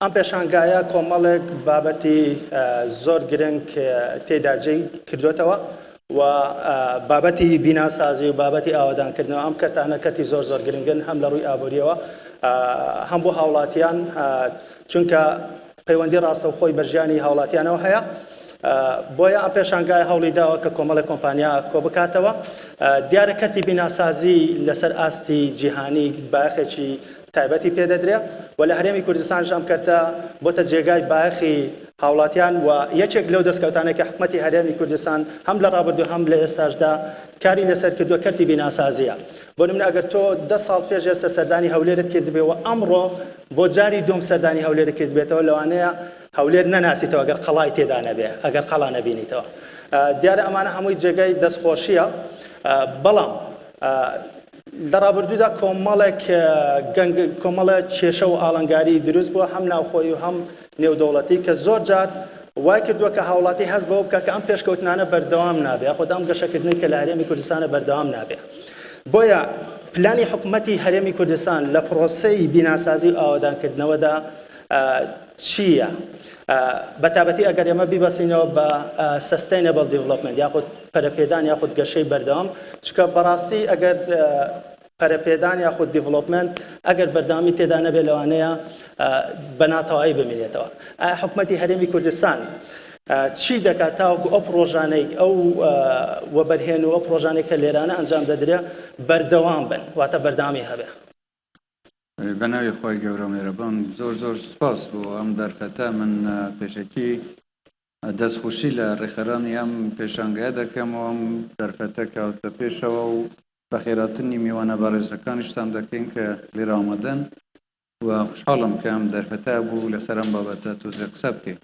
ئەم پێشانگایە کۆمەڵێک بابەتی زۆر گرنگ تێدا جێی کردوێتەوە و بابەتی بیناسازی و بابەتی ئاوادانکردنەوە ئەم کەرتانە کەرتی زۆر زۆر گرنگن هەم لە ڕووی ئابووریەوە هەم بۆ هاوڵاتیان چونکە پەیوەندی ڕاستە و خۆی بەژیانی هاوڵاتیانەوە هەیە بۆیە ئەم پێشانگای هەوڵی داوە کە کۆمەڵی کۆمپانیا کۆ بکاتەوە دیارە کەرتی بیناسازی لەسەر ئاستی جیهانی باخێکی تایبەتی پێدەدرێ و لە هەرێمی کوردستان ئەم کەرتە بۆتە جێگای باخی هاوڵاتیان و یەکێک لەو دەستکەوتانێک کە حکومەتی هەرێمی کوردستان هەم لە ڕابردوو هەم لە ئێستاشدا کاری لەسەر کردووە کەرتی بیناسازیە بۆ نمونە ئەگەر تۆ 10 ساڵ پێش ئێستا سەردانی هەولێرت کردبێ و ئەمڕۆ بۆ جاری دوم سەردانی هەولێرت کردبێتەوە لەوانەیە هەولێر نەناسیتەوە ئەگەر قەڵای تێدا نەبێ ئەگەر قەڵا نەبینیتەوە دیارە ئەمانە هەمووی جێگای دەستخۆشیە بەڵام لە ڕابردوودا کۆمەڵە کێشە و ئاڵنگاری دروست بووە هەم ناوخۆی و هەم نێودەوڵەتی کە زۆر جار وای کردووە کە هاوڵاتی هەست بەوە بکە کە ئەم پێشکەوتنانە بەردەوام نابێ خۆ ئەم گەشەکردنی کە لە هەرێمی کوردستانە بەردەوام نابێ بۆیە پلانی حکومەتی هەرێمی کوردستان لە پرۆسەی بیناسازی و ئاوادانکردنەوەدا چییە؟ بەتابەتی ئەگەر ئێمە بیبەسینەوە بە sustainable development یاخود پەرەپێدان یاخود گەشەی بەردەوام چکە بەڕاستی ئەگەر پەرەپێدان یاخود دیڤلۆپمنت ئەگەر بەردەوامی تێدا نەبێ لەوانەیە بەناتەوایی بمێنێتەوە حکومەتی هەرێمی کوردستان چی دەکات تاوەکو ئەو پرۆژانەی ئەو وەبەرهێن و ئەو پرۆژانێک کە لێرانە ئەنجام دەدرێ بەردەوام بن واتە بەردەوامی هەبێ بەناوی خۆی گەورە مێرەبان زۆر زۆر سپاس بۆ ئەم دەرفەتە من پێشەکی دەستخوشی لە ڕێخەرانی ئەم پێشانگایە دەکەم و ئەم دەرفەتە کەوتە پێشەوە و بەخێراتنی میوانە بەڕێزەکانیشتان دەکەین کە لێرە ئامادەن و خوشحاڵم کە ئەم دەرفەتە بوو لەسەر ئەم بابەتە تۆزێ قسە بکەین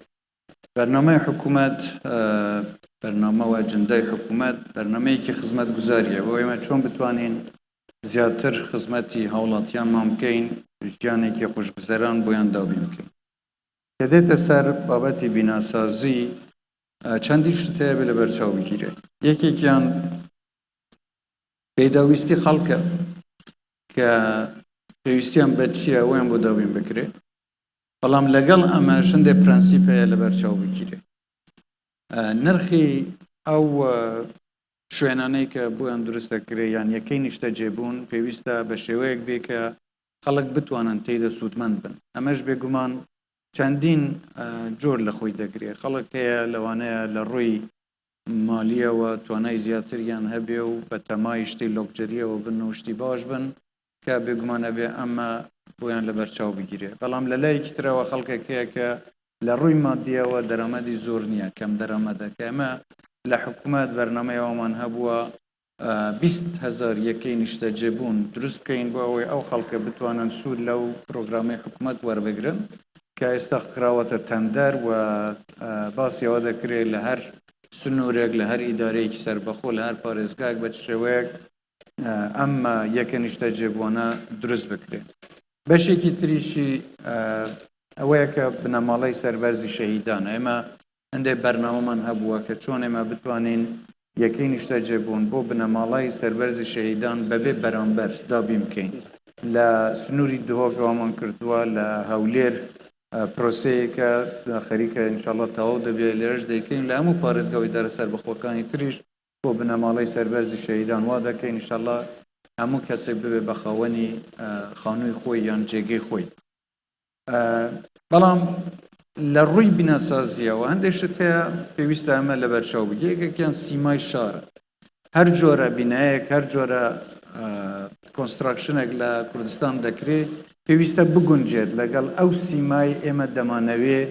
بەرنامەی حکوومەت بەرنامە و ئەجندای حکوومەت بەرنامەیەکی خزمەت گوزاریە بۆ ئێمە چۆن بتوانین زیاتر خزمەتی هاوڵاتیانمان بکەین ژیانێکی خۆشگوزەران بۆیان دابین بکەین کە دێتە سەر بابەتی بیناسازی چەندی شت هەیە بێ لە بەرچاو بگیرێت یەکێکیان پێداویستی خەڵکە کە پێویستیان بە چییە ئەویان بۆ دابین بکرێت بەڵام لەگەڵ ئەمە شندێ پرەنسیپ هەیە لە بەرچاو بگیرێت نرخی ئەو شوێنانەی کە بۆیان دروست دەکرێ یان یەکەی نیشتە جێبوون پێویستە بە شێوەیەک بێ کە خەڵک بتوانن تێیدا سوودمەند بن ئەمەش بێگومان چەندین جۆر لە خۆی دەگرێت خەڵک هەیە لەوانەیە لە ڕووی مالیەوە توانای زیاتریان هەبێ و بە تەمای شتی لۆکجەریەوە بن و شتی باش بن کە بێگومانە بێ ئەمە بۆیان لە بەرچاو بگیرێت بەڵام لە لایەکی ترەوە خەڵکێک هەیە کە لە ڕووی مادیەوە دەرەمەدی زۆر نییە کەم دەرەمەدە کە ئەمە لە حکوومەت بەرنامەیەوەمان هەبووە 20,000 یەکەی نیشتە جێبوون دروست بکەین بۆ ئەوەی ئەو خەڵکە بتوانن سوود لەو پرۆگرامی حکوومەت وەربگرن کە ئێستا خراوەتە تەندەر و باسیەوە دەکرێت لە هەر سنوورێک لە هەر ئیدارەیەکی سەربەخۆ لە هەر پارێزگاک بە شێوەیەک ئەم یەکە نیشتە جێبوونە دروست بکرێت بەشێکی تریشی ئەوەیە کە بنەماڵەی سەربەرزی شەهیدانە ئێمە هەندێک بەرنامەمان هەبووە کە چۆن ئێمە بتوانین یەکەی نیشتە جێبوون بۆ بنەماڵەی سەربەرزی شەهیدان بەبێ بەرامبەر دابین بکەین لە سنووری دهۆکەوەمان کردووە لە هەولێر پرۆسەیەکە خەریکە ئینشاءڵڵا تەواو دەبێت لێرەش دەیکەین لە هەموو پارێزگاوی دارە سەربەخۆکانی تریش بۆ بنەماڵەی سەربەرزی شەهیدان وا دەکەین ئینشاءڵڵا هەموو کەسێک ببێ بە خاوەنی خانووی خۆی یان جێگەی خۆی بەڵام لە ڕووی بیناسازیەوە هەندێک شت هەیە پێویستە ئەمە لە بەرچاو بگیرێت یەکێکیان سیمای شارە هەر جۆرە بینایەک هەر جۆرە کۆنستراکشنێک لە کوردستان دەکرێت پێویستە بگونجێت لەگەڵ ئەو سیمای ئێمە دەمانەوێ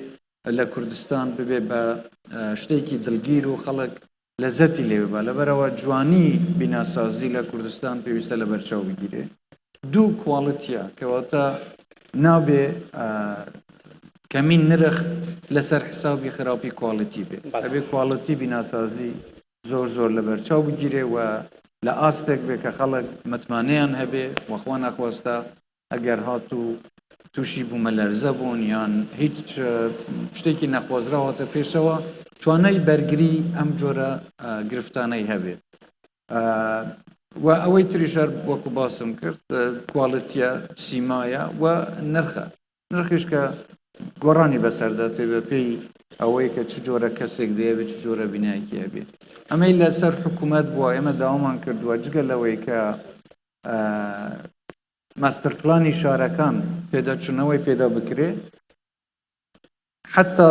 لە کوردستان ببێ بە شتێکی دڵگیر و خەڵک لەزەتی لێ ببە لەبەرەوە جوانی بیناسازی لە کوردستان پێویستە لە بەرچاو بگیرێت دوو کواڵیتیە کەواتە نابێ کەمین نرخ لەسەر حسابی خراپی کواڵیتی بێت ئەبێ کواڵیتی بیناسازی زۆر زۆر لە بەرچاو بگیرێ و لە ئاستێک بێ کە خەڵک متمانەیان هەبێ وەخوا نەخواستە ئەگەر هاتوو تووشی بوومە لەرزە بوون یان هیچ شتێکی نەخوازراوەتە پێشەوە توانای بەرگری ئەم جۆرە گرفتانەی هەبێت و ئەوەی تریشەر وەکو باسم کرد کواڵیتیە سیمایە و نرخە نرخیش کە گۆڕانی بەسەرداتێ بە پێی ئەوەی کە چ جۆرە کەسێک دەیەوێت چ جۆرە بینایەکی هەبێ ئەمەی لەسەر حکوومەت بووە ئێمە داوامان کردووە جگە لەوەی کە ماستەر پلانی شارەکان پێداچوونەوەی پێدا بکرێ حتا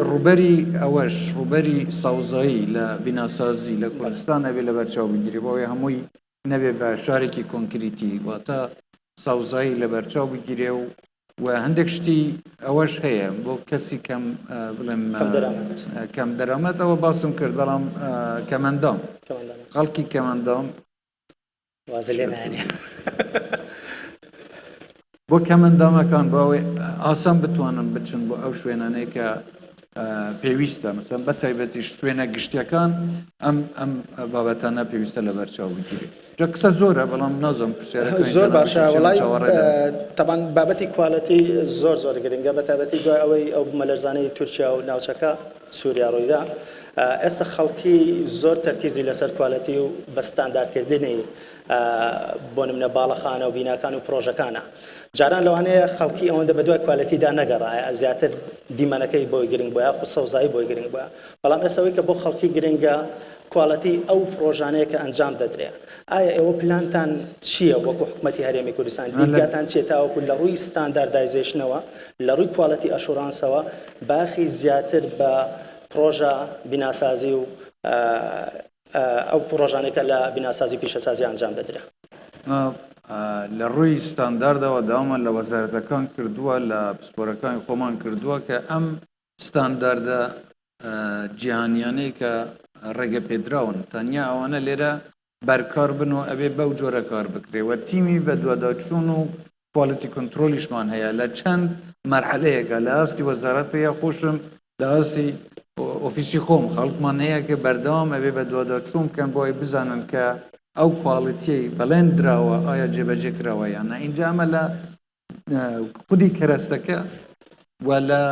ڕوبەری ئەوەش ڕوبەری ساوزایی لە بیناسازی لە کوردستان ئەبێ لە بەرچاو بگیری بۆەوەی هەمووی نەبێ بە شارێکی کۆنکریتی واتە ساوزایی لە بەرچاو بگیرێ و هەندێک شتی ئەوەش هەیە بۆ کەسی کەم بڵێم کەم دەرامەت ئەوە باسم کرد بەڵام کەمەندام خەڵکی کەمەندام بۆ کەمەندامەکان باوەی ئاسان بتوانن بچن بۆ ئەو شوێنانەی کە پێویستە مەسەڵەن بە تایبەتی شوێنە گشتیەکان ئەم بابەتانە پێویستە لە بەرچاو بگیرێ جا قسە زۆرە بەڵام نازم زۆر باشە وڵای تەبان بابەتی کوالەتی زۆر گرنگە بە تایبەتی دوای ئەوەی ئەو بوومەلەرزانەی تورکیا و ناوچەکە سووریا ڕوویدا ئێستا خەڵکی زۆر تەرکیزی لەسەر کوالەتی و بە ستانداردکردنی بۆ نمونە باڵەخانە و بیناکان و پرۆژەکانە جاران لەوانەیە خەڵکی ئەوەندە بە دوای کوالەتیدا نەگەڕایە زیاتر دیمەنەکەی بۆی گرنگ بووە خو سەوزایی بۆی گرنگ بووە بەڵام ئێستاوەی کە بۆ خەڵکی گرنگە کوالەتی ئەو پرۆژانەیە کە ئەنجام دەدرێت ئایا ئێوە پلانتان چییە وەکو حکوومەتی هەرێمی کوردستان دیدگاتان چیە تاوەکو لە ڕووی ستانداردایزیشنەوە لە ڕووی کوالەتی ئەشورانسەوە باخی زیاتر بە پرۆژە بیناسازی و ئەو پرۆژانێکە لە بیناسازی پیشەسازی ئەنجام دەدرێت لە ڕووی ستانداردەوە داوامان لە وەزارەتەکان کردووە لە پسپۆرەکانی خۆمان کردووە کە ئەم ستانداردە جیهانیانەی کە ڕێگە پێدراون تەنیا ئەوانە لێرە بەرکار بن و ئەبێ بەو جۆرە کار بکرێ و تیمی بە دوواداچوون و کوالیتی کۆنترۆلیشمان هەیە لە چەند مەرحەلەیەکە لە ئاستی وەزارەت پێیە خۆشم لە ئاستی ئۆفیسی خۆم خەڵکمان هەیە کە بەردەوام ئەبێ بە دوواداچوون بکەن بۆی بزانن کە ئەو کواڵیتی بەڵێن درراوە ئایا جێبەجێ کراوە یانە اینجا ئەمە لە خودی کەرەستەکە و لە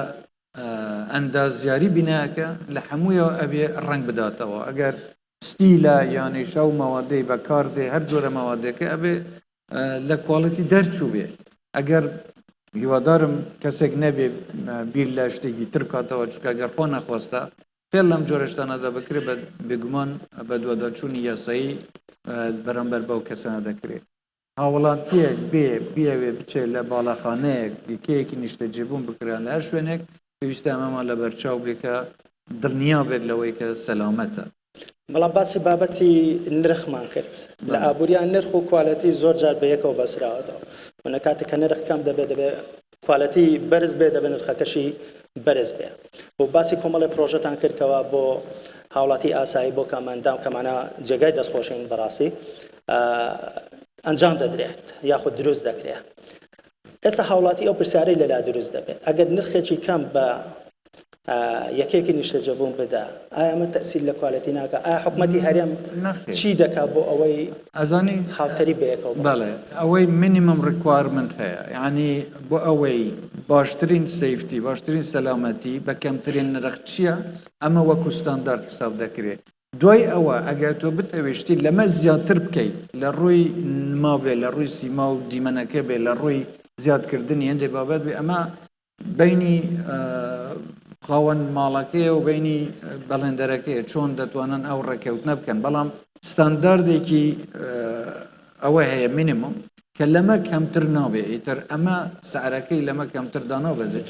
ئەندازیاری بینایەکە لە هەموویەوە ئەبێ ڕنگ بداتەوە ئەگەر ستیلە یانی شەو مەوادەی بەکاردێ هەر جۆرە مەوادەکە ئەبێ لە کواڵیتی دەرچوو بێ ئەگەر هیوادارم کەسێک نەبێ بیر لە شتێکی تر بکاتەوە چکە ئەگەر خۆ نەخواستە فێر لەم جۆرەشتانەدا بکرێت بێگومان بە دوواداچوونی یاسایی بەرامبەر بەو کەسانە دەکرێت هاوڵاتیەک بیاوێ بچێت لە باڵەخانەیەک یەکەیەکی نیشتەجێبوون بکران لە هەر شوێنێک پێویستە ئەمەمان لە بەرچاو بێکە دڵنیا بێت لەوەی کە سەلامەتە بەڵام باسی بابەتی نرخمان کرد لە ئابووریان نرخ و کوالەتی زۆر جار بە یەکەوە بەسراوەتەوە وەنە کاتێک کە نرخ کەم دەبێت کوالەتی بەرز بێ دەبێت نرخەکەشی بەرز بێ بۆ باسی کۆمەڵی پرۆژەتان کردکەوە بۆ هاوڵاتی ئاسایی بۆ کەمەندام کەمانە جێگای دەستخۆشین بەڕاستی ئەنجام دەدرێت یاخود دروست دەکرێت ئێستا هاوڵاتی ئەو پرسیارەی لەلا دروست دەبێت ئەگەر نرخێکی کەم بە یەکێکی نیشتەجێبوون بدا ئایا ئەمە تەئسیر لە کوالەتی ناکە ئایا حکوومەتی هەرێم چی دەکات بۆ ئەوەی ئەزانی هاوتەری بەیەکەوە بەڵێ ئەوەی مینیمم ڕیکوایرمنت هەیە یعنی بۆ ئەوەی باشترین سەیفتی باشترین سەلامەتی بە کەمترین نرخ چییە ئەمە وەکو ستاندارد حساب دەکرێت دوای ئەوە ئەگەر تۆ بتەوێشتی لەمە زیاتر بکەیت لە ڕووی نما بێ لە ڕووی سیما و دیمەنەکە بێ لە ڕووی زیادکردنی هەندێک بابەت بێ ئەمە بینی خاوەن ماڵەکەیە و بینی بەڵێندەرەکەیە چۆن دەتوانن ئەو ڕێکەوتنە بکەن بەڵام ستانداردێکی ئەوە هەیە مینیمم کە لەمە کەمتر نابێ ئیتر ئەمە سعرەکەی لەمە کەمتر دانابەزێت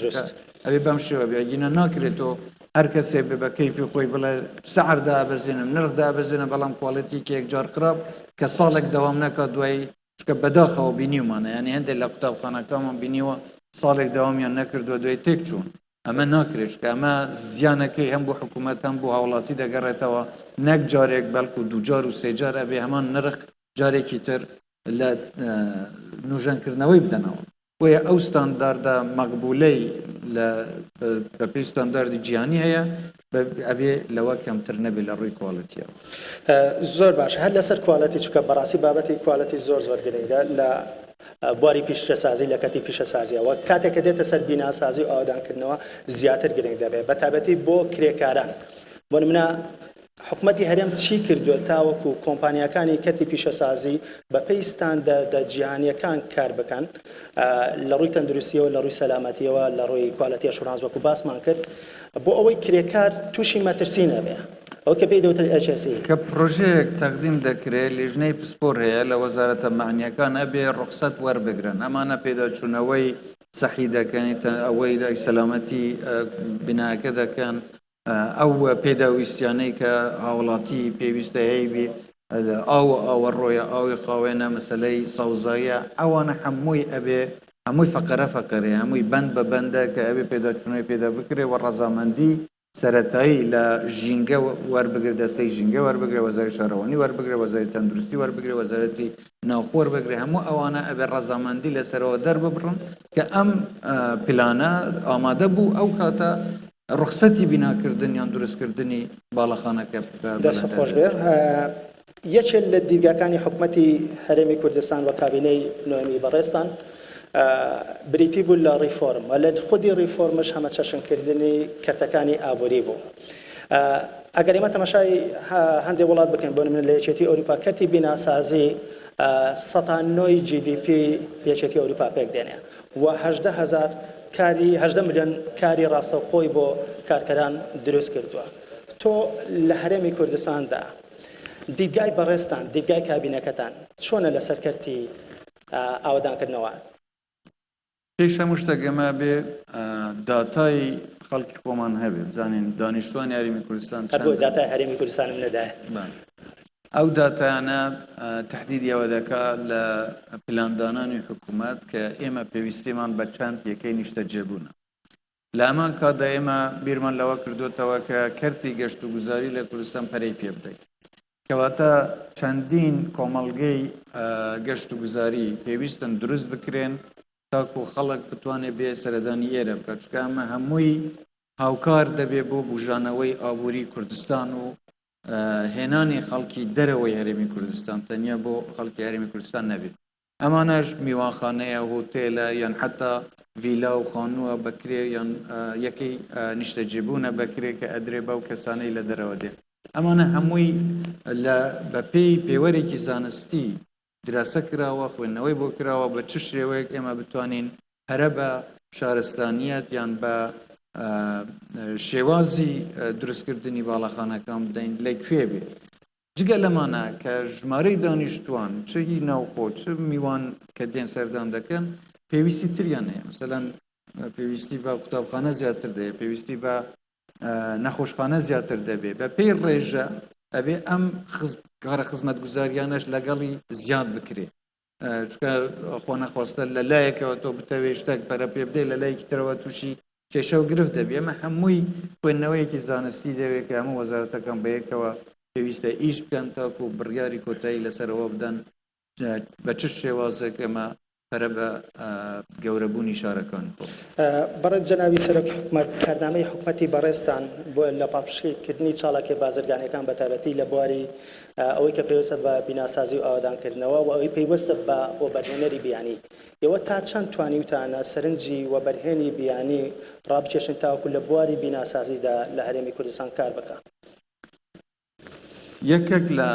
ئەوێ بەم شێوە بێگینە ناکرێتەوە هەر کەسێ بێ بە کەیفی خۆی بڵێ سعر دابەزێنم نرخ دابەزێنە بەڵام کوالەتیکە یەکجار خراپ کە ساڵێک دەوام نەکات دوای چکە بەداخەوە بینیومانە یعنی هەندێک لە قوتابخانەکانمان بینیوە ساڵێک داوامیان نەکردووە دوای تێک چوون ئەمە ناکرێت کە ئەمە زیانەکەی هەم بۆ حکوومەت هەم بۆ هاوڵاتی دەگەڕێتەوە نەک جارێک بەڵکو دووجار و سێجار ئەبێ هەمان نرخ جارێکی تر لە نوژەنکردنەوەی بدەنەوە بۆیە ئەو ستانداردە مەقبولەی بە پێی ستانداردی جیهانی هەیە ئەبێ لەوە کەمتر نەبێت لە ڕووی کوالەتیەوە زۆر باش هەر لەسەر کوالەتی چکە بەڕاستی بابەتی کوالەتی زۆر گرنگە لە بواری پیشەسازی لە کەتی پیشەسازیەوە کاتێک کە دێتە سەر بیناسازی و ئاوادانکردنەوە زیاتر گرنگ دەبێت بە تایبەتی بۆ کرێکاران بۆ نمونە حکومەتی هەرێم چی کردووە تاوەکو کۆمپانیەکانی کەتی پیشەسازی بە پێی ستاندەردە جیهانیەکان کار بکەن لە ڕووی تەندروستیەوە لە ڕووی سەلامەتیەوە لە ڕووی کوالەتی ئەشوراس وەکو باسمان کرد بۆ ئەوەی کرێکار تووشی مەترسی نەبێ ئەو کە پێی دەوتر HSE کە پرۆژەیەک تەقدیم دەکرێت لێژنەی پسپۆر هەیە لە وەزارەتە معنیەکان ئەبێ ڕوخسەت وەربگرن ئەمانە پێداچوونەوەی سەحی دەکەن ئەوەی سەلامەتی بیناکە دەکەن ئەو پێداویستیانەی کە هاوڵاتی پێویستە هەیبی ئاو ئاوەڕۆیە ئاوی خاوێنە مەسلەی سەوزاییە ئەوانە هەمووی ئەبێ هەمووی فەقەرە هەمووی بەند بە بەندە کە ئەبێ پێداچوونەوەی پێدا بکرێ و ڕەزامەندی سەرەتایی لە ژینگە وەربگرێت دەستەی ژینگە وەربگرێ وەزاری شارەوانی وەربگرێ وەزاری تەندروستی وەربگرێ وەزارەتی ناوخۆ وەربگرێ هەموو ئەوانە ئەبێ ڕەزامەندی لەسەرەوە دەرببڕن کە ئەم پلانە ئامادە بوو ئەو کاتە ڕوخسەتی بیناکردن یان دروستکردنی باڵەخانەکە دەست خۆش بێ یەکێک لە دیرگەکانی حکومەتی هەرێمی کوردستان و کابینەی نوێمی بەڕێستان بریتی بوو لە ریفۆرم لە خودی ریفۆرمش هەمە چەشنکردنی کەرتەکانی ئابووری بوو ئەگەر ئێمە تەماشای هەندێک وڵات بکەین بۆ نمونە لە یەکێتی ئەوروپا کەرتی بیناسازی 9 GDP یەکێتی ئەوروپا پێک دێنێ و 18 ملیۆن کاری ڕاستەوخۆی بۆ کارکەران دروست کردووە تۆ لە هەرێمی کوردستاندا دیدگای بەڕێستان دیدگای کابینەکەتان چۆنە لە سەرکەرتی ئاوادانکردنەوە پێش هەموو شتێکەمە بێ داتای خەڵکی خۆمان هەبێ بزانین دانیشتوان یاریمی کوردستان داتای هەرێمی کوردستانم نەدایە ئەو داتایانە تهدیدیەوە دەکات لە پلاندانانی حکوومەت کە ئێمە پێویستیمان بە چەند یەکەی نیشتە جێبوونە لە ئەمان کاتدا ئێمە بیرمان لەوە کردوتەوە کە کەرتی گەشت و گوزاری لە کوردستان پەرەی پێ بدەین کەواتە چەندین کۆمەڵگەی گەشت و گوزاری پێویستن دروست بکرێن تاکو خەڵک بتوانێت بێ سەردانی ئێرە بکات چکە ئەمە هەمووی هاوکار دەبێ بۆ بژانەوەی ئابووری کوردستان و هێنانی خەڵکی دەرەوەی هەرێمی کوردستان تەنیا بۆ خەڵکی هەرێمی کوردستان نەبێت ئەمانەش میوانخانەیە هۆتێلە یان حتا ڤیلا و خانووە بکرێ یان یەکەی نیشتە جێبوونە بکرێ کە ئەدرێ بەو کەسانەی لە دەرەوە دێ ئەمانە هەمووی بە پێی پێوەرێکی زانستی دراسە کراوە خوێندنەوەی بۆ کراوە بە چ شێوەیەک ئێمە بتوانین هەرە بە شارستانیەت یان بە شێوازی دروستکردنی باڵەخانەکان بدەین لەکوێ بێ جگە لەمانە کە ژمارەی دانیشتوان چی ناوخۆ چ میوان کە دێن سەردان دەکەن پێویستی تریان هەیە مثلەن پێویستی بە قوتابخانە زیاتر دەیە پێویستی بە نەخۆشخانە زیاتر دەبێت بە پێی ڕێژە ئەبێ ئەم کارە خزمەت گوزاریانەش لەگەڵی زیاد بکرێت چکە خۆ نەخواستە لە لایەکەوە تۆ بتەوێ شتێک پەرە پێ بدەیت لە لایەکی ترەوە تووشی کێشە و گرفت دەبێ ئەمە هەمووی خوێندنەوەیەکی زانستی دەوێت کە هەموو وەزارەتەکان بەیەکەوە پێویستە ئیش بکەن تاکو بڕیاری کۆتایی لەسەرەوە بدەن بە چ شێوازێک ئەمە پەرە بە گەورەبوونی شارەکانی خۆ بەڕێز جەناوی سەرۆک حکوومەت کارنامەی حکوومەتی بەڕێستان بۆ لە پاپشکردنی چاڵاکی بازرگانیەکان بە تایبەتی لە بواری ئەوەی کە پێویستە بە بیناسازی و ئاوادانکردنەوە و ئەوەی پێیوەستە بە وەبەرهێنەری بیانی ئێوە تا چەند توانیوتانە سەرنجی وەبەرهێنی بیانی ڕابکێشن تاوەکو لە بواری بیناسازیدا لە هەرێمی کوردستان کار بکات یەکێک لە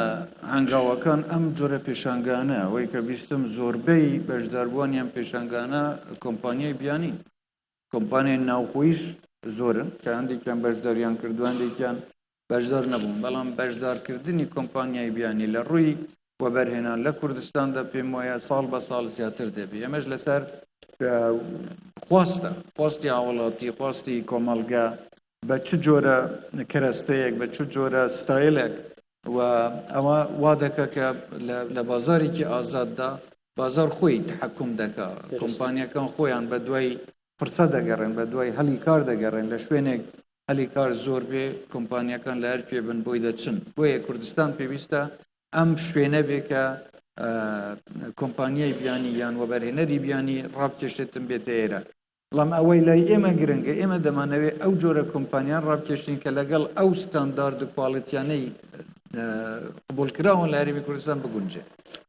هەنگاوەکان ئەم جۆرە پێشانگانە ئەوەی کە بیستم زۆربەی بەشداربوونیان پێشانگانە کۆمپانیای بیانی کۆمپانیای ناوخۆیش زۆرن کە هەندێکیان بەشداریان کردو هەندێکیان بەشدار نەبوون بەڵام بەشدارکردنی کۆمپانیای بیانی لە ڕووی وەبەرهێنان لە کوردستاندا پێم وایە ساڵ بە ساڵ زیاتر دەبێت ئەمەش لەسەر خواستی هاوڵاتی خواستی کۆمەڵگە بە چ جۆرە کەرەستەیەک بە چ جۆرە ستایلێک و ئەوە وا دەکە کە لە بازارێکی ئازاددا بازار خۆی تحکم دەکا کۆمپانیەکان خۆیان بە دوای فرسە دەگەڕێن بە دوای هەلی کار دەگەڕێن لە شوێنێک هەلی کار زۆر بێ کۆمپانیەکان لە هەر کوێ بن بۆی دەچن بۆیە کوردستان پێویستە ئەم شوێنە بێ کە کۆمپانیای بیانی یان وەبەرهێنەری بیانی ڕابکێشێتن بێتە ئێرە بەڵام ئەوەی لای ئێمە گرنگە ئێمە دەمانەوێت ئەو جۆرە کۆمپانیان ڕابکێشین کە لەگەڵ ئەو ستاندارد و کواڵیتیانەی قبولکراون لە هەرێمی کوردستان بگونجێ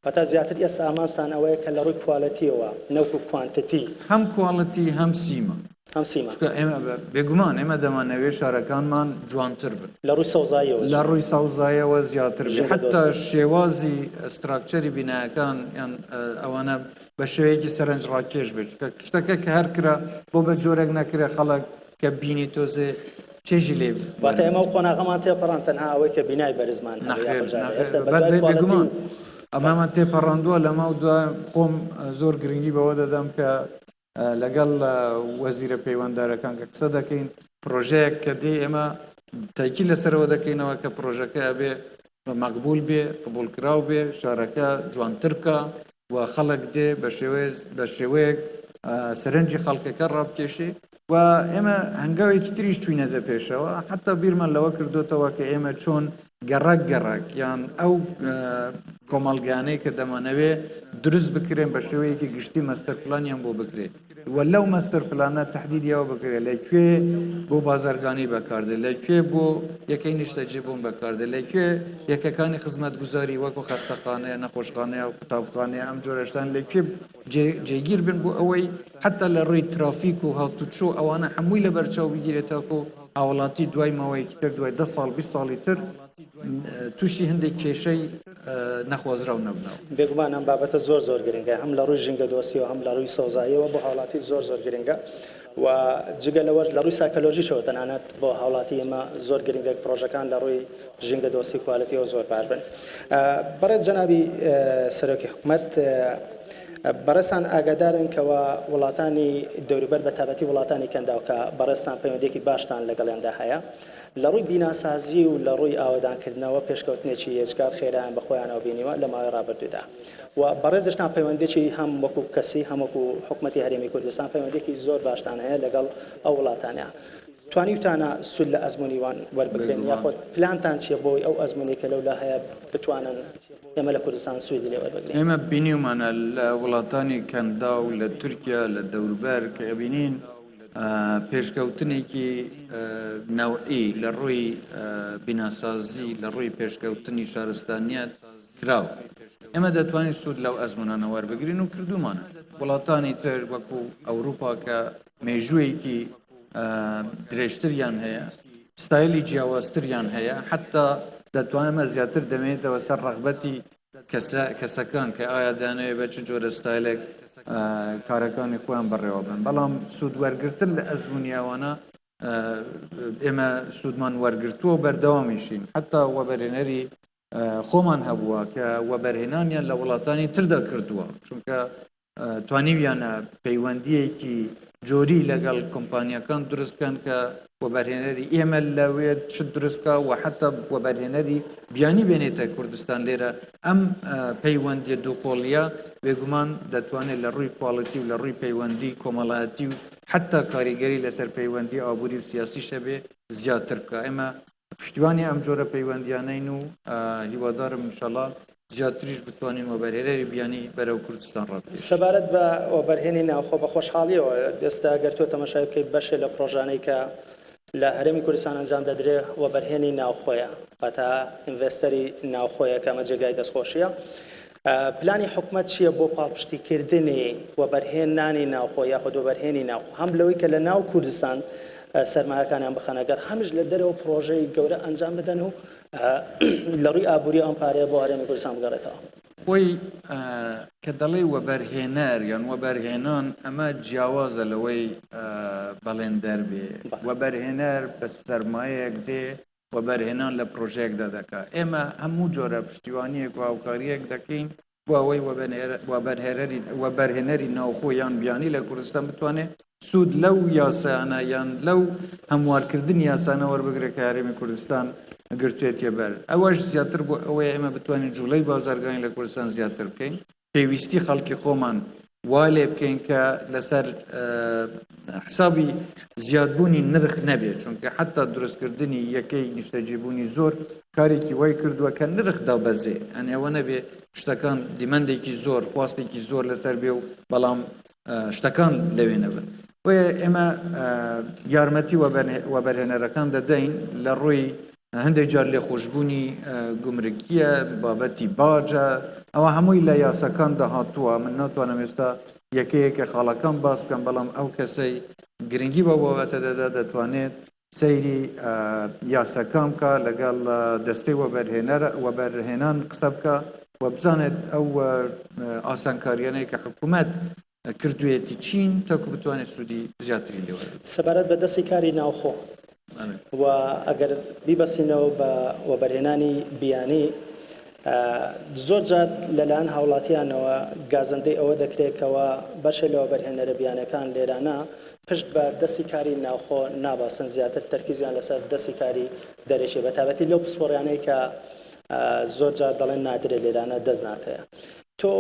هەتا زیاتر ئێستا ئامانجتان ئەوەیە کە لە ڕووی کواڵەتیەوە نەوکو کوانتیتی هەم کواڵەتی هەم سیمە هم سیما ئێمە بێگومان ئێمە دەمانەوێ شارەکانمان جوانتر بن لە ڕووی سەوزاییەوە لە ڕووی ساوزایەوە زیاتر بێ ژینگە حتا دۆسی. شێوازی ستراکچەری بینایەکان یان ئەوانە بە شێوەیەکی سەرنج ڕاکێش بێت شتەکە کە هەر کرا بۆ بە جۆرێک نەکرێ خەڵک کە بینی تۆزێ چێژی لێ واتە ئێمە و قۆناغەمان تێپەڕان تەنها ئەوەی کە بینای بەرزمان ئێستا بەدوای بێگومان ئەمامان تێپەڕاندووە لە ماو دوای خۆم زۆر گرنگی بەوە دەدەم کە لەگەڵ وەزیرە پەیوەنددارەکان کە قسە دەکەین پرۆژەیەک کە دێ ئێمە تاکی لەسەرەوە دەکەینەوە کە پرۆژەکە ئەبێ مەقبول بێ قبولکراو بێ شارەکە جوانتر بکە و خەڵک دێ بە شێوەیەک سەرنجی خەڵکەکە ڕابکێشێ و ئێمە هەنگاوێکی تریش چوینەتە پێشەوە حتا بیرمان لەوە کردوتەوە کە ئێمە چۆن گەڕک یان ئەو کۆمەڵگانەی کە دەمانەوێ دروست بکرێن بە شێوەیەکی گشتی مەستەر پلانیان بۆ بکرێت و لەو مەستەر پلانە تەحدیدیەوە بکرێت لەکوێ بۆ بازرگانی بەکاردێت لەکوێ بۆ یەکەی نیشتەجێ بوون بەکاردێت لەکوێ یەکەکانی خزمەتگوزاری وەکو خەستەخانەیە نەخۆشخانەیە و قوتابخانەیە ئەم جۆرەشتان لەکوێ جێگیر بن بۆ ئەوەی حتا لە ڕووی ترافیک و هاتوچۆ ئەوانە هەمووی لە بەرچاو بگیرێتەوە و هاوڵاتی دوای ماوەیەکی تر دوای 10 ساڵ 20 ساڵی تر تووشی هەندێک کێشەی نەخوازراو نەبنەوە بێگومان ئەم بابەتە زۆر گرنگە هەم لە ڕووی ژینگە دۆسیەوە هەم لە ڕووی سەوزاییەوە بۆ هاوڵاتی زۆر گرنگە و جگە لەوە لە ڕووی سایکۆلۆژیشەوە تەنانەت بۆ هاوڵاتی ئێمە زۆر گرنگە پرۆژەکان لە ڕووی ژینگە دۆسی کوالەتیەوە زۆر باش بن. بەڕێز جەنابی سەرۆکی حکوومەت بەڕێستان ئاگادارن کەەوە وڵاتانی دەوروبەر بە تابەتی وڵاتانی کەنداوکە بەڕێستان پەیوەندێکی باشتان لەگەڵیاندا هەیە لە ڕووی بیناسازی و لە ڕووی ئاوادانکردنەوە پێشکەوتنێکی هێزگار خێرایان بە خۆیانەوە بینیوە لە ماوەی ڕابردوودا و بەڕێزشتان پەیوەندێکی هەم وەکو کەسی هەموەکو حکوومەتی هەرێمی کوردستان پەیوەندێکی زۆر باشتان هەیە لەگەڵ ئەو وڵاتانە توانیتانە سود لە ئەزممویوان وەربگرن یاخۆت پلانتان چیە بۆی ئەو ئەزمموی کە لەولا هەیە بتوانن ئێمە لە کوردستان سوودی لێ وەربگرین. ئێمە بینیومانە لە وڵاتانی کەندا و لە تورکیا لە دەوروبەر کە ئەبینین پێشکەوتنێکی نەوعی لە ڕووی بیناسازی لە ڕووی پێشکەوتنی شارستانیەت کراوە ئێمە دەتوانین سود لەو ئەزمونانە وەربگرین و کردومانە وڵاتانی تر وەکو ئەوروپا کە مێژوویەکی درێژتریان هەیە ستایلی جیاوازتریان هەیە حتا دەتوانمە زیاتر دەمێتەوە سەر ڕەغبەتی کەسەکان کە ئایا دانەوێت بە چ جۆرە ستایلێک کارەکانی خۆیان بەڕێوە بن بەڵام سود وەرگرتن لە ئەزممویاوانە ئێمە سوودمان وەرگرتووە بەردەوامیشین حتا وەبەرهێنەری خۆمان هەبووە کە وەبەرهێنانیان لە وڵاتانی تردا کردووە چونکە توانیویانە پەیوەندیەکی جۆری لەگەڵ کۆمپانیەکان دروستکەن کە وەبەرهێنەری ئێمە لەوێ چ دروستکە و حتا وەبەرهێنەری بیانی بێنێتە کوردستان لێرە ئەم پەیوەندی دووقۆڵیە بێگومان دەتوانێت لە ڕووی کوواڵیتی و لە ڕووی پەیوەندی کۆمەڵایەتی و حتا کاریگەری لەسەر پەیوەندی ئابووری و سیاسی شەبێ زیاتر بکە ئێمە پشتیوانی ئەم جۆرە پەیوەندیانەین و هیوادارم ئینشەڵڵا زیاتریش بتوانین وەبەرهێنەری بیانی بەرەو کوردستان ڕابکەین. سەبارەت بە وەبەرهێنی ناوخۆ بە خۆشحاڵیەوە دەستا گەر تۆ تەماشای بکەیت بەشێ لە پرۆژانەی کە لە هەرێمی کوردستان ئەنجام دەدرێ وەبەرهێنی ناوخۆیە هەتا ئینڤێستەری ناوخۆیە کە ئەمە جێگای دەستخۆشیە پلانی حکوومەت چییە بۆ پاڵپشتیکردنی وەبەرهێنانی ناوخۆ یاخود وەبەرهێنی ناوخۆ هەم لەوەی کە لە ناو کوردستان سەرمایەکانیان بخەنەگەر هەمیش لە دەرەوە پرۆژەی گەورە ئەنجام بدەن و لە ڕووی ئابووری ئەم پارەیە بۆ هەرێمی کوردستان بگەڕێتەوە. خۆی کە دەڵێ وەبەرهێنەر یان وەبەرهێنان ئەمە جیاوازە لەوەی بەڵێن دەربێ وەبەرهێنەر بە سەرمایەک دێ وەبەرهێنان لە پرۆژەیەکدا دەکا ئێمە هەموو جۆرە پشتیوانیەک و هاوکاریەک دەکەین بۆ ئەوەی وەبەرهێنەری ناوخۆ یان بیانی لە کوردستان بتوانێت سود لەو یاسانە یان لەو هەموارکردنی یاسانە وەربگرێت کە هەرێمی کوردستان گرتوێتە بەر ئەوەش زیاتر بۆ ئەوەی ئێمە بتوانین جوڵەی بازارگانی لە کوردستان زیاتر بکەین پێویستی خەڵکی خۆمان وا لێ بکەین کە لەسەر حسابی زیادبوونی نرخ نەبێت چونکە حتا دروستکردنی یەکەی نیشتەجێبوونی زۆر کارێکی وای کردووە کە نرخ دابەزێ ئەنێ ئەوە نەبێ شتەکان دیمەندێکی زۆر خواستێکی زۆر لەسەر بێ و بەڵام شتەکان لەوێ نەبن ئێمە یارمەتی وەبەرهێنەرەکان دەدەین لە ڕووی هەندێک جار لێ خۆشببوونی گومرکیە بابەتی باجە ئەوە هەمووی لە یاسەکان داهاتووە من ناتوانم ئێستا یەکەیەکە خاڵەکان باس بکەم بەڵام ئەو کەسەی گرنگی بە بابەتەدا دەتوانێت سەیری یاسەکان بکە لەگەڵ دەستەی وەبەرهێنان قسە بکە و بزانێت ئەو ئاسانکاریانەی کە حکوومەت کردوێتی چین تاکو بتوانێت سوودی زیاتری لێوە سەبارەت بە دەستی کاری ناوخۆ و ئەگەر بیبەسینەوە بە وەبەرهێنانی بیانی زۆر جار لەلایەن هاوڵاتیانەوە گازەندەی ئەوە دەکرێتەوە بەشێک لە وەبەرهێنەرە بیانەکان لێرانە پشت بە دەستی کاری ناوخۆ ناباسن زیاتر تەرکیزیان لەسەر دەستی کاری دەرەشی بە تایبەتی لەو پسپۆڕیانەی کە زۆر جار دەڵێن نادرێت لێرانە دەست ناکەیە تۆ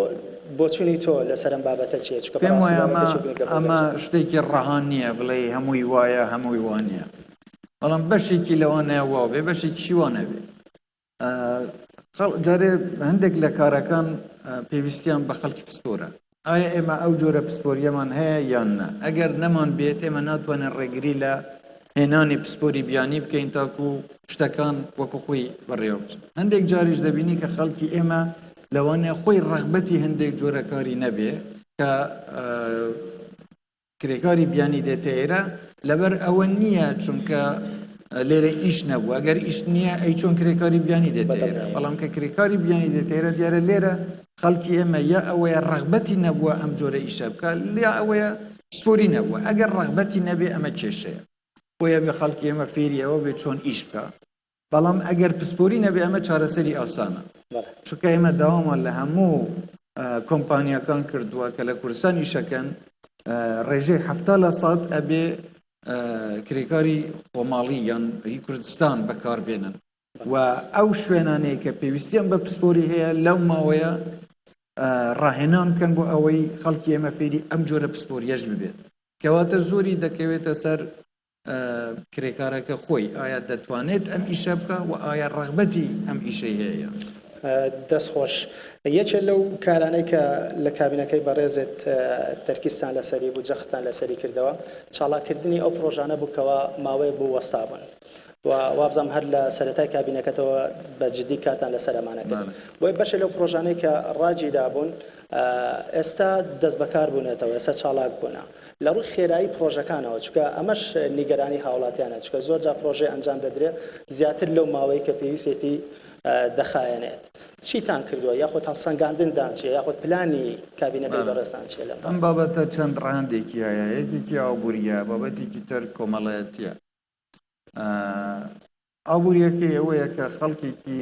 بۆچوونی تۆ لەسەر ئەم بابەتە چیە چکە پێم وایە ئەمە شتێکی ڕەهان نییە بڵێ هەمووی وایە هەمووی وانە بەڵام بەشێکی لەوانەیە وا بێ بەشێکیشی وانە بێ جارێ هەندێک لە کارەکان پێویستیان بە خەڵکی پسپۆرە ئایا ئێمە ئەو جۆرە پسپۆریەمان هەیە یان نە ئەگەر نەمان بێت ئێمە ناتوانین ڕێگری لە هێنانی پسپۆری بیانی بکەین تاکو شتەکان وەکو خۆی بەڕێوە بچن هەندێک جاریش دەبینی کە خەڵکی ئێمە لەوانەیە خۆی ڕەغبەتی هەندێک جۆرە کاری نەبێ کە کرێکاری بیانی دێتە ئێرە لەبەر ئەوە نییە چونکە لێرە ئیش نەبوو ئەگەر ئیش نییە ئەی چۆن کرێکاری بیانی دێتە ئێرە بەڵام کە کرێکاری بیانی دێتە ئێرە دیارە لێرە خەڵکی ئێمە یا ئەوەیە ڕەغبەتی نەبووە ئەم جۆرە ئیشە بکە یا ئەوەیە پسپۆری نەبووە ئەگەر ڕەغبەتی نەبێ ئەمە کێشەیە بۆیە بێ خەڵکی ئێمە فێری ئەوە بێ چۆن ئیش بکە بەڵام ئەگەر پسپۆری نەبێ ئەمە چارەسەری ئاسانە چونکە ئێمە داوامان لە هەموو کۆمپانیەکان کردووە کە لە کوردستان ئیشەکەن ڕێژەی 70% ئەبێ کرێکاری خۆماڵی یان هی کوردستان بەکاربێنن و ئەو شوێنانەیە کە پێویستیان بە پسپۆری هەیە لەو ماوەیە ڕاهێنان بکەن بۆ ئەوەی خەڵکی ئێمە فێری ئەم جۆرە پسپۆریەش ببێت کەواتە زۆری دەکەوێتە سەر کرێکارەکە خۆی ئایا دەتوانێت ئەم ئیشە بکە و ئایا ڕەغبەتی ئەم ئیشەی هەیە دەستخۆش یەکێک لەو کارانەی کە لە کابینەکەی بەڕێزت تەرکیزتان لەسەری بوو جەختان لەسەری کردەوە چاڵاکردنی ئەو پرۆژانە بووکەوە ماوەیە بوو وەستابن و وابزانم هەر لە سەرەتای کابینەکەتەوە بە جدی کارتان لەسەر ئەمانەکرد بۆی بەشێک لەو پرۆژانەی کە ڕاجیدا بوون ئێستا دەست بەکار بوونێتەوە ئێستا چاڵاک بوونە لە ڕووی خێرایی پرۆژەکانەوە چکە ئەمەش نیگەرانی هاوڵاتیانە چکە زۆر جا پرۆژەی ئەنجام دەدرێت زیاتر لەو ماوەی کە پێویستێتی دەخایەنێت چیتان کردووە یاخود هەڵسەنگاندنتان چیە یاخود پلانی کابینەکەی بەڕێزتان چیە لەم ئەم بابەتە چەند ڕاندێکی هەیە یەکێکی ئاوبووریە بابەتێکی تر کۆمەڵایەتیە ئاوبووریەکەی ئەوەیە کە خەڵکێکی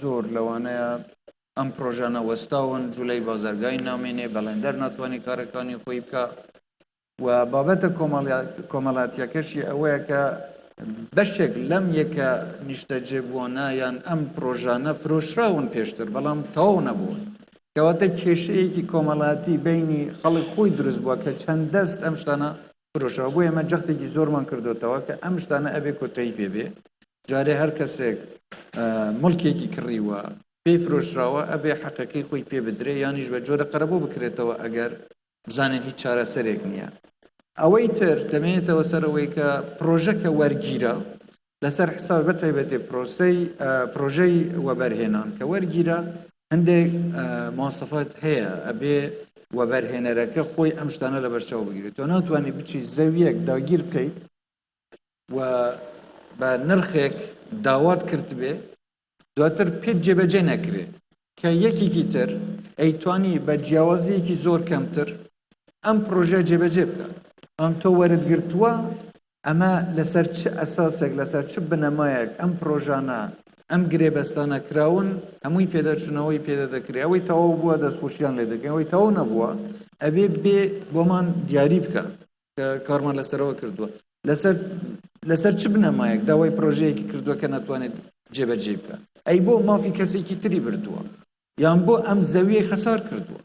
زۆر لەوانەیە ئەم پرۆژانە وەستاون جوولەی بازرگای نامێنێ بەڵێندەر ناتوانێت کارەکانی خۆی بکە و بابەتە کۆمەڵاتیەکەشی ئەوەیە کە بەشێک لەم یەکە نیشتەجێبووانە یان ئەم پرۆژانە فرۆشراون پێشتر بەڵام تەواو نەبوون کەواتە کێشەیەکی کۆمەڵاتی بینی خەڵک خۆی دروست بووە کە چەند دەست ئەم شتانە فرۆشراوە بۆ ئێمە جەختێکی زۆرمان کردوتەوە کە ئەم شتانە ئەبێ کۆتایی پێبێ جارێ هەر کەسێک مڵکێکی کڕیوە پێی فرۆشراوە ئەبێ حەقەکەی خۆی پێ بدرێ یانیش بە جۆرە قەرەبوو بکرێتەوە ئەگەر بزانین هیچ چارەسەرێک نییە ئەوەی تر دەمێنێتەوە سەرەوەی کە پرۆژەکە وەرگیرە لەسەر حساب بەتایبەتی پرۆژەی وەبەرهێنان کە وەرگیرە هەندێک مواصفات هەیە ئەبێ وەبەرهێنەرەکە خۆی ئەم شتانە لە بەرچاو بگیرێت تۆ ناتوانانی بچی زەویەک داگیر بکەیت و بە نرخێک داوات کرد بێ دواتر پێت جێبەجێ نەکرێت کە یەکێکی تر ئەیتوانی بە جیاوازیەکی زۆر کەمتر ئەم پرۆژە جێبەجێ بکات ئەم تۆ وەرتگرتووە ئەمە لەسەر چ ئەساسێک لەسەر چ بنەمایەک ئەم پرۆژانە ئەم گرێبەستانە کراون هەمووی پێدەچونەوەی پێدە دەکرێت ئەوەی تەواو بووە دەستخۆشیان لێ دەکەن ئەوەی تەواو نەبووە ئەبێ بێ بۆمان دیاری بکە کە کارمان لەسەرەوە کردووە لەسەر چ بنەمایەک داوای پرۆژەیەکی کردووە کە ناتوانێت جێبەجێ بکە ئەی بۆ مافی کەسێکی تری بردووە یان بۆ ئەم زەویەی خەسار کردووە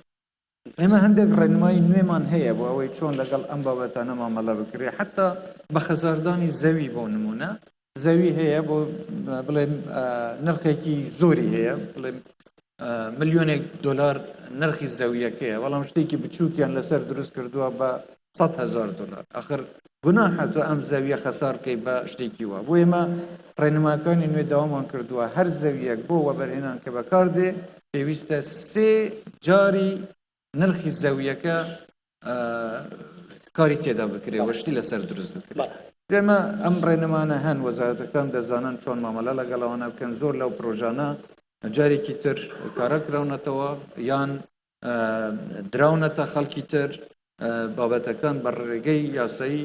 ئێمە هەندێک ڕێنمایی نوێمان هەیە بۆ ئەوەی چۆن لەگەڵ ئەم بابەتانە مامەڵە بکرێ حتا بە خەزاردانی زەوی بۆ نمونە زەوی هەیە بۆ بڵێن نرخێکی زۆری هەیە بڵێن ملیۆنێک دۆلار نرخی زەویەکەیە بەڵام شتێکی بچووکیان لەسەر دروست کردووە بە 100,000 دلار آخر گوناحە تۆ ئەم زەویە خەسار بکەی بە شتێکی وە بۆ ئێمە ڕێنماکانی نوێ داوامان کردووە هەر زەویەک بۆ وەبەرهێنان کە بەکاردێ پێویستە 3 جاری نرخی زەویەکە کاری تێدا بکرێ وەشتی لەسەر دروست بکرێ بەڵێ ئێمە ئەم ڕێنمانە هەن وەزارەتەکان دەزانن چۆن مامەلە لەگەڵەوانە بکەن زۆر لەو پرۆژانە جارێکی تر کارە کراونەتەوە یان دراونەتە خەڵکی تر بابەتەکان بە ڕێگەی یاسایی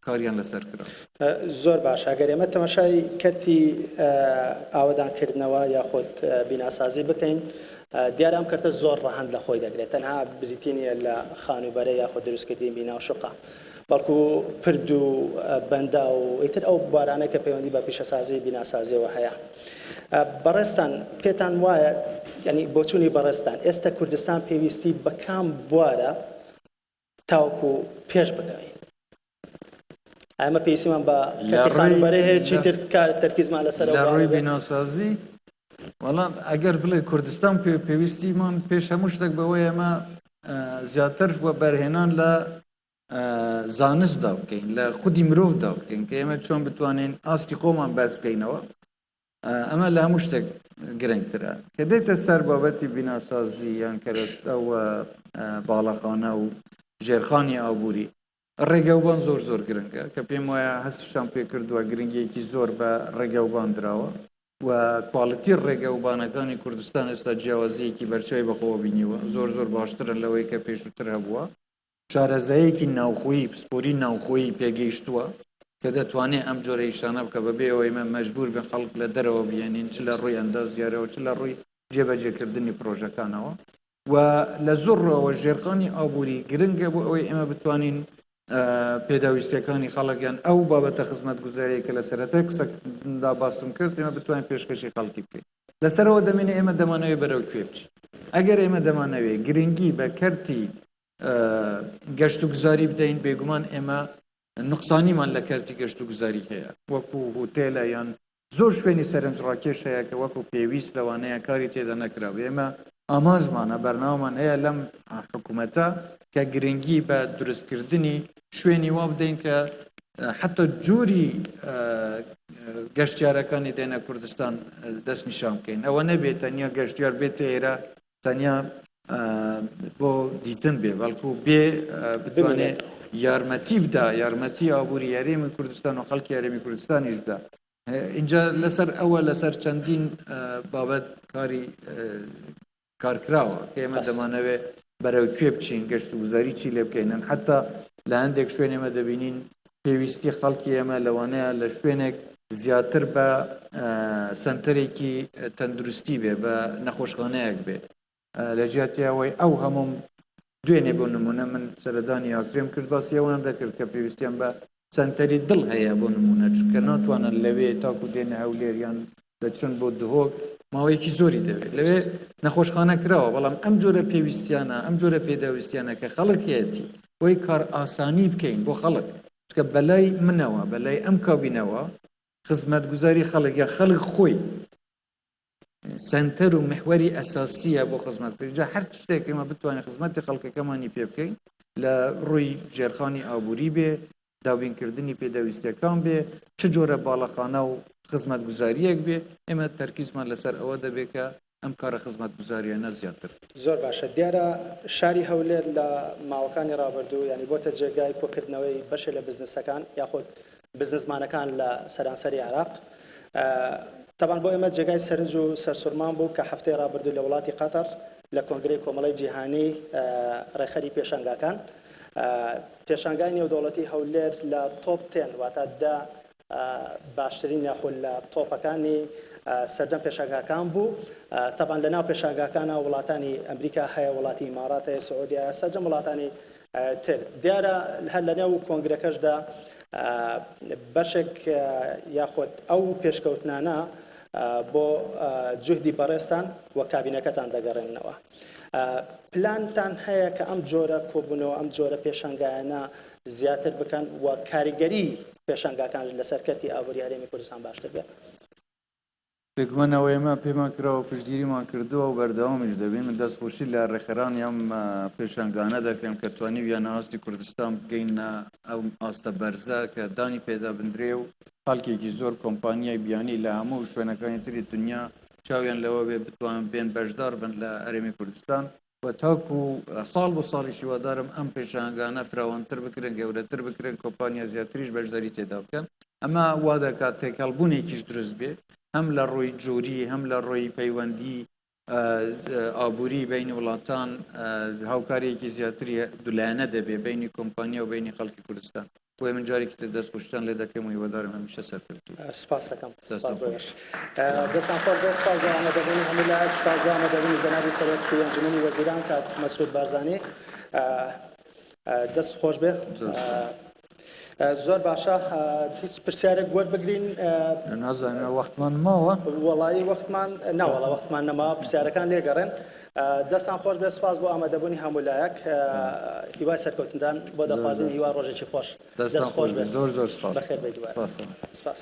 کاریان لەسەر کرا زۆر باش ئەگەر ئێمە تەماشای کەرتی ئاوەدانکردنەوە یاخود بیناسازی بکەین دیارە ئەم کەرتە زۆر ڕەهەند لە خۆی دەگرێت تەنها بریتینیە لە خانوبەرە یاخود دروستکردنی بینا و شقا بەڵکو پرد و بەندا و ئیتر ئەو بارانە کە پەیوەندی بە پیشەسازی بیناسازیەوە هەیە بەڕێستان پێتان وایە ینی بۆچوونی بەڕێستان ئێستا کوردستان پێویستی بە کام بوارە تاوکو پێش بکەین ئەمە پێویستیمان بە خانوبەرە هەیە چی تر تەرکیزمان لەسەر لە ڕووی بیناسازی وەڵام ئەگەر بڵێ کوردستان پێویستیمان پێش هەموو شتێک بەوەی ئەمە زیاتر وە بەرهێنان لە زانستدا بکەین لە خودی مرۆڤدا بکەین کە ئێمە چۆن بتوانین ئاستی خۆمان بەس بکەینەوە ئەمە لە هەموو شتێک گرنگترە کە دێتە سەر بابەتی بیناسازی یان کەرەستە و باڵەخانە و ژێرخانی ئابووری ڕێگەوبان زۆر زۆر گرنگە کە پێم وایە هەستشان پێ کردووە گرنگیەکی زۆر بە ڕێگەوبان درراوە و کواڵەتی ڕێگەوبانەکانی کوردستان ئێستا جیاوازیەکی بەرچاوی بەخۆوە بینیوە زۆر زۆر باشترە لەوەی کە پێشووتر هەبووە شارەزایەکی ناوخۆیی پسپۆری ناوخۆیی پێگەیشتووە کە دەتوانێت ئەم جۆرە ئیشانە بکە بەبێ ئەوەی ئێمە مەجبور بن خەڵک لە دەرەوە بێنین چ لە ڕووی ئەندازیارەوە چ لە ڕووی جێبەجێکردنی پرۆژەکانەوە و لە زۆرەوە ژێرخانی ئابووری گرنگە بۆ ئەوەی ئێمە بتوانین پێداویستەکانی خەڵکیان ئەو بابەتە خزمەت گوزاریە کە لە سەرەتای قسەدا باسم کرد ئێمە بتوانین پێشکەشی خەڵکی بکەین لەسەرەوە دەمێنێ ئێمە دەمانەوێت بەرەو کوێ بچین ئەگەر ئێمە دەمانەوێت گرنگی بە کەرتی گەشت و گوزاری بدەین بێگومان ئێمە نقصانیمان لە کەرتی گەشت و گوزاری هەیە وەکو هۆتێلە یان زۆر شوێنی سەرنجڕاکێش هەیە کە وەکو پێویست لەوانەیە کاری تێدا نەکراوە ئێمە ئاماژمانە بەرنامەمان هەیە لەم حکوومەتە کە گرنگی بە دروستکردنی شوێنی وا بدەین کە حتا جووری گەشتیارەکانی دێنە کوردستان دەست نیشان بکەین ئەوە نەبێت تەنیا گەشتیار بێتە ئێرە تەنیا بۆ دیتن بێ بەڵکو بێ بتوانێت یارمەتی بدا یارمەتی ئابووری یاریێمی کوردستان و خەڵکی یاریێمی کوردستانیش بدا اینجا لەسەر ئەوە لەسەر چەندین بابەت کارکراوە کە ئێمە دەمانەوێت بەرەو کوێ بچین گەشت و گوزاری چی لێ بکەینن حتا لە هەندێک شوێن ئێمە دەبینین پێویستی خەڵکی ئێمە لەوانەیە لە شوێنێک زیاتر بە سنتەرێکی تەندروستی بێ بە نەخۆشخانەیەک بێ لە جیاتیەوەی ئەو هەموم دوێنێ بۆ نمونە من سەردانی یاکرێم کرد باسی ئەوان دەکرد کە پێویستیان بە سنتەری دڵ هەیە بۆ نمونە چکە ناتوانن لەوێ تاکو دێنە هەولێریان دەچن بۆ دهۆک ماوەیەکی زۆری دەوێت لەوێ نەخۆشخانە کراوە بەڵام ئەم جۆرە پێویستیانە ئەم جۆرە پێداویستیانە کە خەڵکیەتی بۆی کار ئاسانی بکەین بۆ خەڵک چکە بەلای منەوە بەلای ئەم کابینەوە خزمەت گوزاری خەڵک یا خەڵک خۆی سنتەر و محوەری ئەساسیە بۆ خزمەتکردنجا هەر شتێک ئێمە بتوانین خزمەتی خەڵکەکەمانی پێ بکەین لە ڕووی ژێرخانی ئابووری بێ داوینکردنی پێداویستیەکان بێ چ جۆرە باڵەخانە و خزمەت گوزاریەک بێ ئێمە تەرکیزمان لەسەر ئەوە دەبێت کە ئەم کارە خزمەت گوزاریانە زیاتر زۆر باشە دیارە شاری هەولێر لە ماوەکانی ڕابردوو ینی بۆتە جێگای کۆکردنەوەی بەشێ لە بزنسەکان یاخود بزنسمانەکان لە سەرانسەری عێراق طبعا بۆ ئێمە جێگای سەرنج و سەرسوورمان بوو کە هەفتەی ڕابردوو لە وڵاتی قەتەر لە کۆنگرەی کۆمەڵی جیهانی ڕێخەری پێشەنگاکان پێشەنگای نێودەوڵەتی هەولێر لە تۆپ 10 واتە دا باشترین یاخود لە تۆپەکانی سەرجەم پێشەنگاکان بوو طبعا لەناو پێشەنگاکانە وڵاتانی ئەمریکا هەیە وڵاتی ئیمارات هەیە سعودیا سەرجەم وڵاتانی تر دیارە هەر لەنێو کۆنگرەکەشدا بەشێک یاخود ئەو پێشکەوتنانە بۆ جوهدی بەڕێستان و کابینەکەتان دەگەڕێنەوە پلانتان هەیە کە ئەم جۆرە کۆبوونەوە ئەم جۆرە پێشەنگایانە زیاتر بکەن و کاریگەری پێشەنگاکان لەسەر کەرتی ئابووری هەرێمی کوردستان باشتر بێت پێکمانەوە ئێمە پێمان کراوە پشتگیریمان کردووە و بەردەوامیش دەبین من دەستخۆشی لە ڕێخەران یام پێشەنگانە دەکەم کە توانی ویانە ئاستی کوردستان بگەینە ئەو ئاستە بەرزە کە دانی پێدا بندرێ و خەڵکێکی زۆر کۆمپانیای بیانی لە هەموو شوێنەکانی تری دنیا چاویان لەوە بێ بتوان بێن بەشدار بن لە هەرێمی کوردستان و تاکو ساڵ بۆ ساڵی شیوادارم ئەم پێشانگانە فراوانتر بکرن گەورەتر بکرن کۆمپانیا زیاتریش بەشداری تێدا بکەن ئەمە وا دەکات تێکەڵبوونێکیش دروست بێ هەم لە ڕۆی جووری هەم لە ڕۆی پەیوەندی ئابووری بینی وڵاتان هاوکارێکی زیاتری دولایەنە دەبێ بینی کۆمپانیا و بینی خەڵکی کوردستان بۆیە من جارێکی تر دەست خۆشتان لێ دەکەم و هیوادارم هەمیشە سەرکەوتوو سپاس دەکەم سپاس بۆش دەستان خۆش بێ سپاس بۆ ئامادەبوونی هەموو لایەک سپاس بۆ ئامادەبوونی جەنابی سەرۆکی ئەنجومەنی وەزیران کاک مەسعود بارزانی دەست خۆش بێ زۆر باشە هیچ پرسیارێک وەربگرین نازانم وەختمان ماوە وەڵایی وەختمان ناوەڵە وەختمان نەماوە پرسیارەکان لێگەڕێن دەستان خۆش بێ سپاس بۆ ئامادەبوونی هەموو لایەک هیوای سەرکەوتندان بۆ دەخوازین هیوا ڕۆژێکی خۆش دەست خۆش بێ زۆر زۆر سپاس بەخێر بێ دوای سپاس سپاس